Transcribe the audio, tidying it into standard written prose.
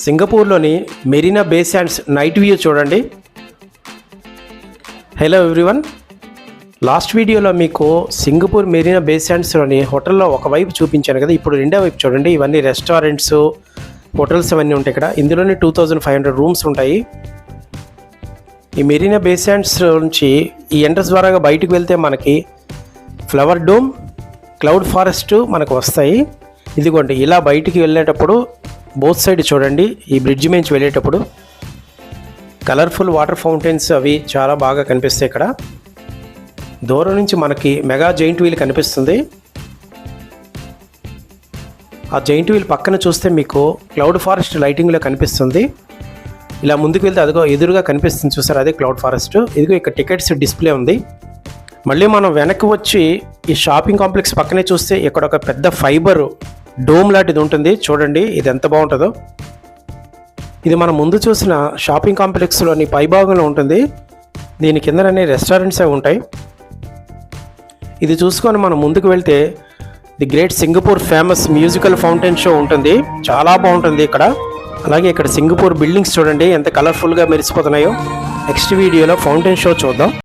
సింగపూర్లోని మెరీనా బే sands night view చూడండి. Hello everyone, last వీడియోలో మీకు సింగపూర్ మెరీనా బే శాండ్స్లోని హోటల్లో ఒకవైపు చూపించాను కదా. ఇప్పుడు రెండో వైపు చూడండి. ఇవన్నీ రెస్టారెంట్స్, హోటల్స్ అవన్నీ ఉంటాయి ఇక్కడ. ఇందులోనే 2500 రూమ్స్ ఉంటాయి. ఈ మెరీనా బే శాండ్స్ నుంచి ఈ ఎంట్రన్స్ ద్వారా బయటకు వెళ్తే మనకి ఫ్లవర్ డోమ్, క్లౌడ్ ఫారెస్ట్ మనకు వస్తాయి. ఇదిగోండి, ఇలా బయటికి వెళ్ళేటప్పుడు బోత్ సైడ్ చూడండి, ఈ బ్రిడ్జ్ నుంచి వెళ్ళేటప్పుడు కలర్ఫుల్ వాటర్ ఫౌంటైన్స్ అవి చాలా బాగా కనిపిస్తాయి. ఇక్కడ దూరం నుంచి మనకి మెగా జైంట్ వీల్ కనిపిస్తుంది. ఆ జైంట్ వీల్ పక్కన చూస్తే మీకు క్లౌడ్ ఫారెస్ట్ లైటింగ్లో కనిపిస్తుంది. ఇలా ముందుకు వెళ్తే అదిగో ఎదురుగా కనిపిస్తుంది, చూసారు, అదే క్లౌడ్ ఫారెస్ట్. ఇదిగో ఇక్కడ టికెట్స్ డిస్ప్లే ఉంది. మళ్ళీ మనం వెనక్కి వచ్చి ఈ షాపింగ్ కాంప్లెక్స్ పక్కనే చూస్తే ఇక్కడ ఒక పెద్ద ఫైబర్ డోమ్ లాంటిది ఉంటుంది. చూడండి ఇది ఎంత బాగుంటుందో. ఇది మనం ముందు చూసిన షాపింగ్ కాంప్లెక్స్లోని పైభాగంలో ఉంటుంది. దీని కిందనే రెస్టారెంట్స్ అవి ఉంటాయి. ఇది చూసుకొని మనం ముందుకు వెళ్తే the great Singapore famous musical fountain show ఉంటుంది. చాలా బాగుంటుంది ఇక్కడ. అలాగే ఇక్కడ సింగపూర్ బిల్డింగ్స్ చూడండి ఎంత కలర్ఫుల్గా మెరిసిపోతున్నాయో. నెక్స్ట్ వీడియోలో ఫౌంటైన్ షో చూద్దాం.